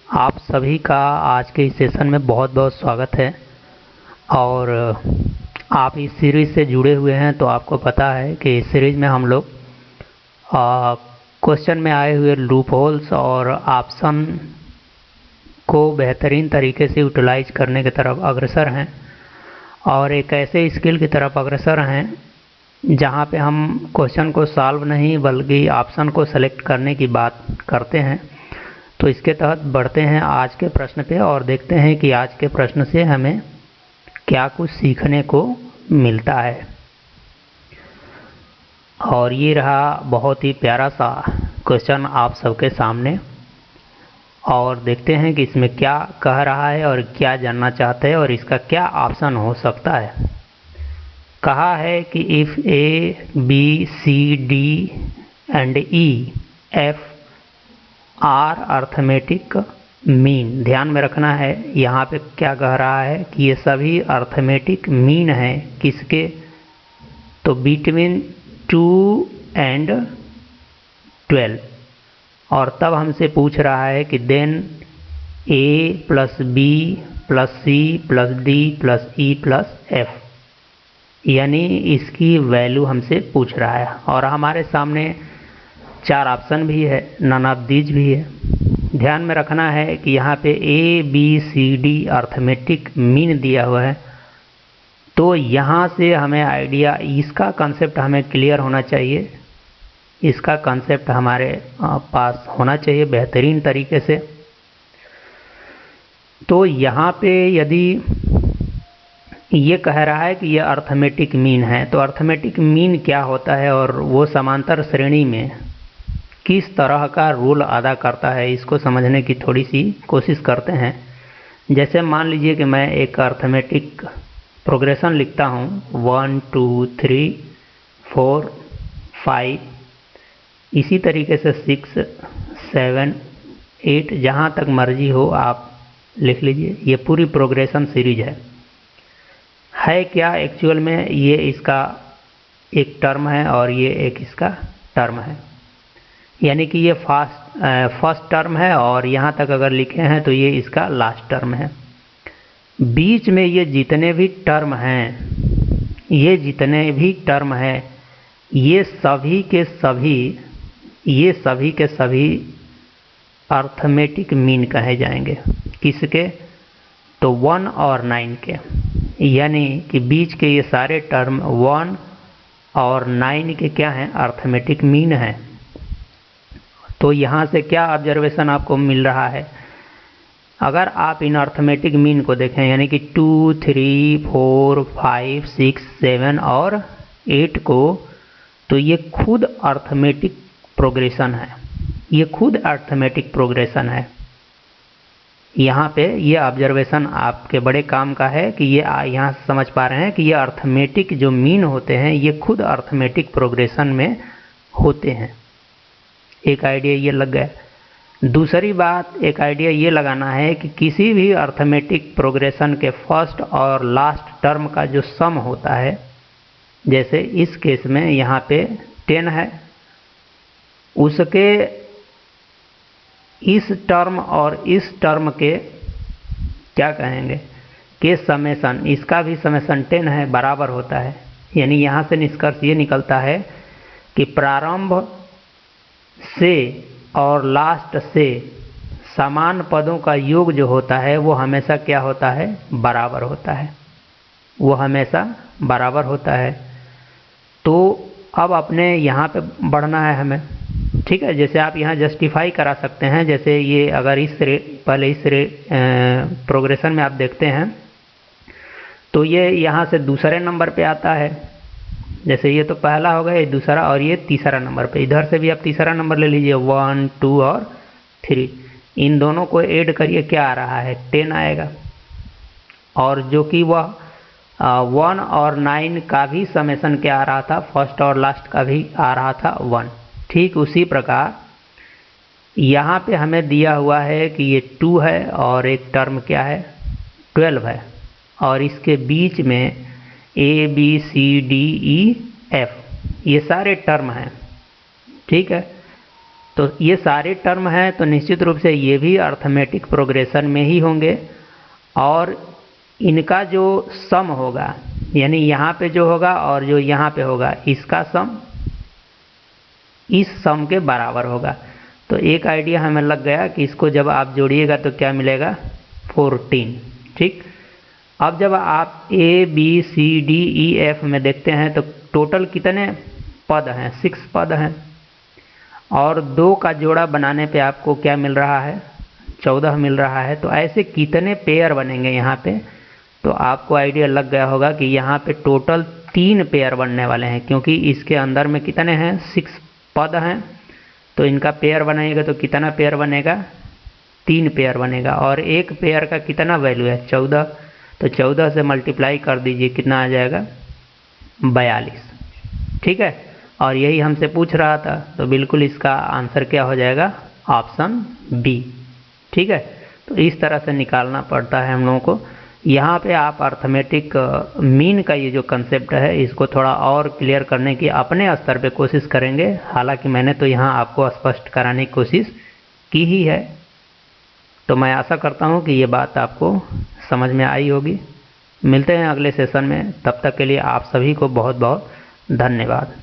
आप सभी का आज के इस सेशन में बहुत बहुत स्वागत है। और आप इस सीरीज़ से जुड़े हुए हैं तो आपको पता है कि इस सीरीज़ में हम लोग क्वेश्चन में आए हुए लूप होल्स और ऑप्शन को बेहतरीन तरीके से यूटिलाइज करने की तरफ अग्रसर हैं और एक ऐसे स्किल की तरफ अग्रसर हैं जहां पे हम क्वेश्चन को सॉल्व नहीं बल्कि ऑप्शन को सेलेक्ट करने की बात करते हैं। तो इसके तहत बढ़ते हैं आज के प्रश्न पे और देखते हैं कि आज के प्रश्न से हमें क्या कुछ सीखने को मिलता है। और ये रहा बहुत ही प्यारा सा क्वेश्चन आप सबके सामने, और देखते हैं कि इसमें क्या कह रहा है और क्या जानना चाहते हैं और इसका क्या ऑप्शन हो सकता है। कहा है कि if A B C D and E F are arithmetic mean. ध्यान में रखना है यहाँ पे क्या कह रहा है कि ये सभी अर्थमेटिक मीन है किसके, तो बिटवीन 2 एंड 12। और तब हमसे पूछ रहा है कि then A plus B plus C plus D plus E plus F, यानी इसकी वैल्यू हमसे पूछ रहा है। और हमारे सामने 4 ऑप्शन भी है, नन ऑफ दीज भी है। ध्यान में रखना है कि यहाँ पे A B C D arithmetic mean दिया हुआ है, तो यहाँ से हमें आइडिया, इसका कंसेप्ट हमें क्लियर होना चाहिए, इसका कंसेप्ट हमारे पास होना चाहिए बेहतरीन तरीके से। तो यहाँ पे यदि ये कह रहा है कि ये अर्थमेटिक मीन है, तो अर्थमेटिक मीन क्या होता है और वो समांतर श्रेणी में किस तरह का रोल अदा करता है, इसको समझने की थोड़ी सी कोशिश करते हैं। जैसे मान लीजिए कि मैं एक अर्थमेटिक प्रोग्रेशन लिखता हूँ 1 2 3 4 5, इसी तरीके से 6 7 8, जहाँ तक मर्जी हो आप लिख लीजिए। ये पूरी प्रोग्रेशन सीरीज है क्या एक्चुअल में ये इसका एक टर्म है और ये एक इसका टर्म है, यानी कि ये फर्स्ट टर्म है और यहाँ तक अगर लिखे हैं तो ये इसका लास्ट टर्म है। बीच में ये जितने भी टर्म हैं, ये जितने भी टर्म हैं, ये सभी के सभी अर्थमेटिक मीन कहे जाएंगे। किसके, तो 1 और 9 के, यानी कि बीच के ये सारे टर्म 1 और 9 के क्या हैं, अर्थमेटिक मीन हैं। तो यहाँ से क्या ऑब्जर्वेशन आपको मिल रहा है, अगर आप इन अर्थमेटिक मीन को देखें, यानी कि 2 3 4 5 6 7 और 8 को, तो ये खुद अर्थमेटिक प्रोग्रेशन है, ये खुद अर्थमेटिक प्रोग्रेशन है। यहाँ पे ये ऑब्जर्वेशन आपके बड़े काम का है कि ये यहाँ समझ पा रहे हैं कि ये अर्थमेटिक जो मीन होते हैं ये खुद अर्थमेटिक प्रोग्रेशन में होते हैं। एक आइडिया ये लग गया। दूसरी बात, एक आइडिया ये लगाना है कि किसी भी अर्थमेटिक प्रोग्रेशन के फर्स्ट और लास्ट टर्म का जो सम होता है, जैसे इस केस में यहाँ पे 10 है, उसके इस टर्म और इस टर्म के क्या कहेंगे के समेशन, इसका भी समेशन 10 है, बराबर होता है। यानी यहाँ से निष्कर्ष ये निकलता है कि प्रारंभ से और लास्ट से समान पदों का योग जो होता है वो हमेशा क्या होता है, बराबर होता है, वो हमेशा बराबर होता है। तो अब अपने यहाँ पे बढ़ना है हमें, ठीक है। जैसे आप यहाँ जस्टिफाई करा सकते हैं, जैसे ये अगर पहले इस प्रोग्रेशन में आप देखते हैं तो ये यहाँ से दूसरे नंबर पे आता है, जैसे ये तो पहला हो गया, ये दूसरा और ये तीसरा नंबर पे। इधर से भी आप तीसरा नंबर ले लीजिए, 1 2 और 3, इन दोनों को ऐड करिए, क्या आ रहा है, 10 आएगा। और जो कि वह 1 और 9 का भी समेशन क्या आ रहा था, फर्स्ट और लास्ट का भी आ रहा था 1। ठीक उसी प्रकार यहाँ पे हमें दिया हुआ है कि ये 2 है और एक टर्म क्या है, 12 है, और इसके बीच में A B C D E F, ये सारे टर्म हैं, ठीक है। तो ये सारे टर्म हैं तो निश्चित रूप से ये भी अर्थमेटिक प्रोग्रेशन में ही होंगे, और इनका जो सम होगा, यानी यहाँ पे जो होगा और जो यहाँ पे होगा, इसका सम इस सम के बराबर होगा। तो एक आइडिया हमें लग गया कि इसको जब आप जोड़िएगा तो क्या मिलेगा, 14। ठीक, अब जब आप A B C D E F में देखते हैं तो टोटल कितने पद हैं, 6 पद हैं, और 2 का जोड़ा बनाने पे आपको क्या मिल रहा है, 14 मिल रहा है। तो ऐसे कितने पेयर बनेंगे यहाँ पे, तो आपको आइडिया लग गया होगा कि यहाँ पे टोटल 3 पेयर बनने वाले हैं, क्योंकि इसके अंदर में कितने हैं, 6 पद हैं। तो इनका पेयर बनाइएगा तो कितना पेयर बनेगा, 3 पेयर बनेगा, और एक पेयर का कितना वैल्यू है, 14। तो 14 से मल्टीप्लाई कर दीजिए, कितना आ जाएगा, 42। ठीक है, और यही हमसे पूछ रहा था, तो बिल्कुल इसका आंसर क्या हो जाएगा, ऑप्शन बी। ठीक है, तो इस तरह से निकालना पड़ता है हम लोगों को। यहाँ पे आप अर्थमेटिक मीन का ये जो कंसेप्ट है, इसको थोड़ा और क्लियर करने की अपने स्तर पे कोशिश करेंगे। हालांकि मैंने तो यहाँ आपको स्पष्ट कराने की कोशिश की ही है। तो मैं आशा करता हूँ कि ये बात आपको समझ में आई होगी। मिलते हैं अगले सेशन में, तब तक के लिए आप सभी को बहुत बहुत धन्यवाद।